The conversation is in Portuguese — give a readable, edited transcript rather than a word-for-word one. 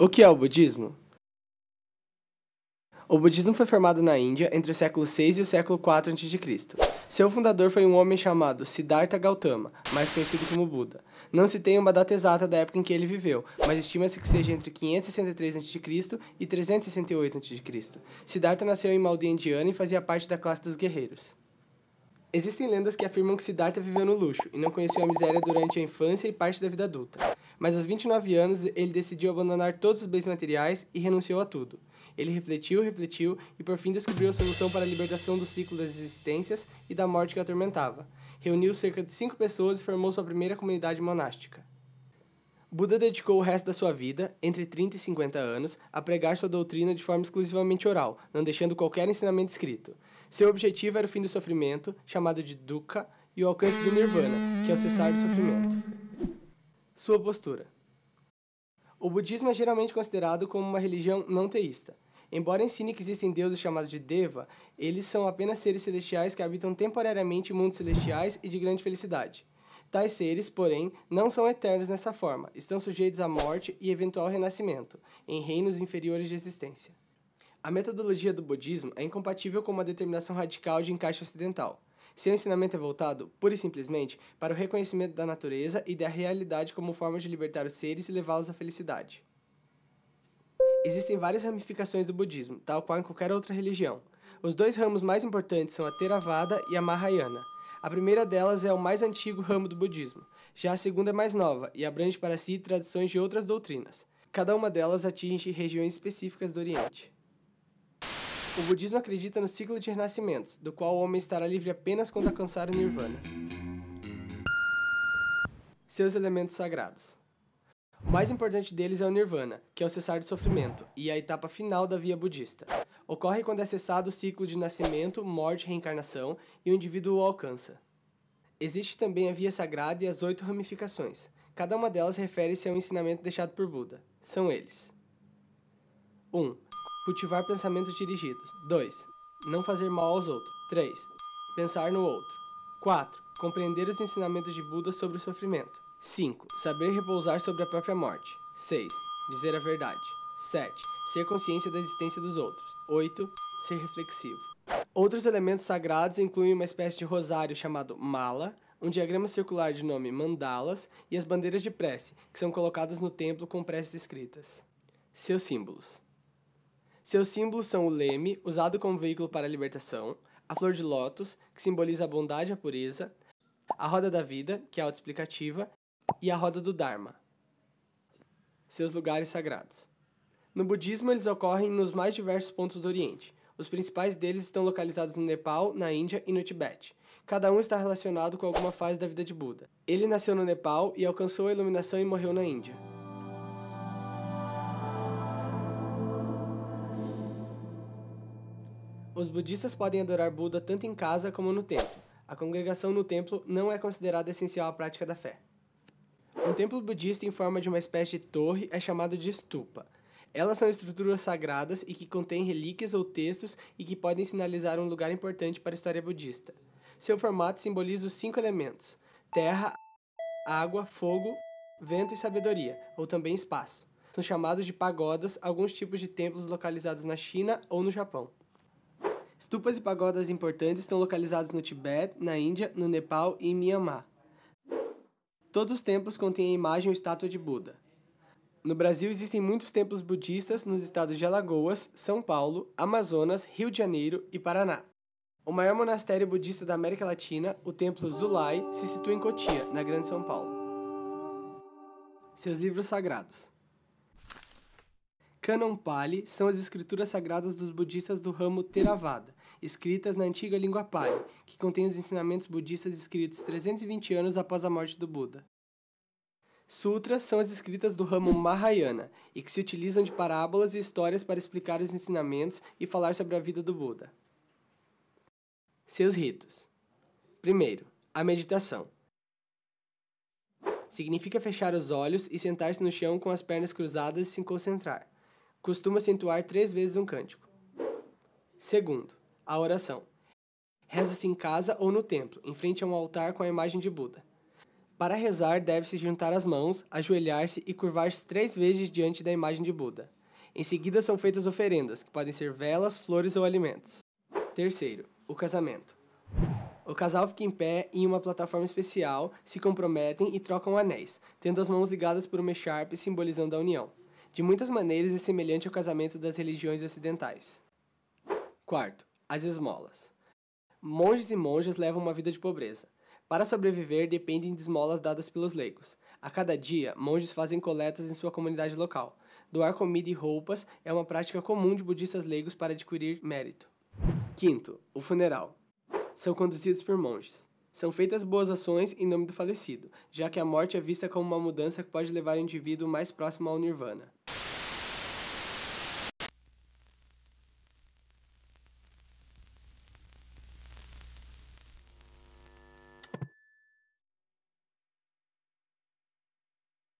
O que é o budismo? O budismo foi formado na Índia entre o século VI e o século IV a.C. Seu fundador foi um homem chamado Siddhartha Gautama, mais conhecido como Buda. Não se tem uma data exata da época em que ele viveu, mas estima-se que seja entre 563 a.C. e 368 a.C. Siddhartha nasceu em uma aldeia indiana e fazia parte da classe dos guerreiros. Existem lendas que afirmam que Siddhartha viveu no luxo e não conheceu a miséria durante a infância e parte da vida adulta. Mas aos 29 anos, ele decidiu abandonar todos os bens materiais e renunciou a tudo. Ele refletiu e por fim descobriu a solução para a libertação do ciclo das existências e da morte que o atormentava. Reuniu cerca de 5 pessoas e formou sua primeira comunidade monástica. Buda dedicou o resto da sua vida, entre 30 e 50 anos, a pregar sua doutrina de forma exclusivamente oral, não deixando qualquer ensinamento escrito. Seu objetivo era o fim do sofrimento, chamado de dukkha, e o alcance do nirvana, que é o cessar do sofrimento. Sua postura. O budismo é geralmente considerado como uma religião não teísta. Embora ensine que existem deuses chamados de Deva, eles são apenas seres celestiais que habitam temporariamente mundos celestiais e de grande felicidade. Tais seres, porém, não são eternos nessa forma, estão sujeitos à morte e eventual renascimento, em reinos inferiores de existência. A metodologia do budismo é incompatível com uma determinação radical de encaixe ocidental. Seu ensinamento é voltado, pura e simplesmente, para o reconhecimento da natureza e da realidade como forma de libertar os seres e levá-los à felicidade. Existem várias ramificações do budismo, tal qual em qualquer outra religião. Os dois ramos mais importantes são a Theravada e a Mahayana. A primeira delas é o mais antigo ramo do budismo. Já a segunda é mais nova e abrange para si tradições de outras doutrinas. Cada uma delas atinge regiões específicas do Oriente. O budismo acredita no ciclo de renascimentos, do qual o homem estará livre apenas quando alcançar o nirvana. Seus elementos sagrados. O mais importante deles é o nirvana, que é o cessar do sofrimento, e a etapa final da via budista. Ocorre quando é cessado o ciclo de nascimento, morte e reencarnação, e o indivíduo o alcança. Existe também a via sagrada e as 8 ramificações. Cada uma delas refere-se a um ensinamento deixado por Buda. São eles: 1. Cultivar pensamentos dirigidos. 2. Não fazer mal aos outros. 3. Pensar no outro. 4. Compreender os ensinamentos de Buda sobre o sofrimento. 5. Saber repousar sobre a própria morte. 6. Dizer a verdade. 7. Ser consciência da existência dos outros. 8. Ser reflexivo. Outros elementos sagrados incluem uma espécie de rosário chamado mala, um diagrama circular de nome mandalas e as bandeiras de prece, que são colocadas no templo com preces escritas. Seus símbolos. Seus símbolos são o leme, usado como veículo para a libertação, a flor de lótus, que simboliza a bondade e a pureza, a roda da vida, que é autoexplicativa, e a roda do Dharma. Seus lugares sagrados. No budismo, eles ocorrem nos mais diversos pontos do Oriente. Os principais deles estão localizados no Nepal, na Índia e no Tibete. Cada um está relacionado com alguma fase da vida de Buda. Ele nasceu no Nepal e alcançou a iluminação e morreu na Índia. Os budistas podem adorar Buda tanto em casa como no templo. A congregação no templo não é considerada essencial à prática da fé. Um templo budista em forma de uma espécie de torre é chamado de stupa. Elas são estruturas sagradas e que contêm relíquias ou textos e que podem sinalizar um lugar importante para a história budista. Seu formato simboliza os 5 elementos: terra, água, fogo, vento e sabedoria, ou também espaço. São chamados de pagodas alguns tipos de templos localizados na China ou no Japão. Stupas e pagodas importantes estão localizados no Tibete, na Índia, no Nepal e em Myanmar. Todos os templos contêm a imagem ou estátua de Buda. No Brasil existem muitos templos budistas nos estados de Alagoas, São Paulo, Amazonas, Rio de Janeiro e Paraná. O maior monastério budista da América Latina, o Templo Zulai, se situa em Cotia, na Grande São Paulo. Seus livros sagrados. Cânon Pali são as escrituras sagradas dos budistas do ramo Theravada, escritas na antiga língua Pali, que contém os ensinamentos budistas escritos 320 anos após a morte do Buda. Sutras são as escritas do ramo Mahayana, e que se utilizam de parábolas e histórias para explicar os ensinamentos e falar sobre a vida do Buda. Seus ritos. Primeiro, a meditação. Significa fechar os olhos e sentar-se no chão com as pernas cruzadas e se concentrar. Costuma-se entoar 3 vezes um cântico. Segundo, a oração. Reza-se em casa ou no templo, em frente a um altar com a imagem de Buda. Para rezar, deve-se juntar as mãos, ajoelhar-se e curvar-se 3 vezes diante da imagem de Buda. Em seguida são feitas oferendas, que podem ser velas, flores ou alimentos. Terceiro, o casamento. O casal fica em pé em uma plataforma especial, se comprometem e trocam anéis, tendo as mãos ligadas por uma echarpe simbolizando a união. De muitas maneiras é semelhante ao casamento das religiões ocidentais. Quarto, as esmolas. Monges e monjas levam uma vida de pobreza. Para sobreviver, dependem de esmolas dadas pelos leigos. A cada dia, monges fazem coletas em sua comunidade local. Doar comida e roupas é uma prática comum de budistas leigos para adquirir mérito. Quinto, o funeral. São conduzidos por monges. São feitas boas ações em nome do falecido, já que a morte é vista como uma mudança que pode levar o indivíduo mais próximo ao nirvana.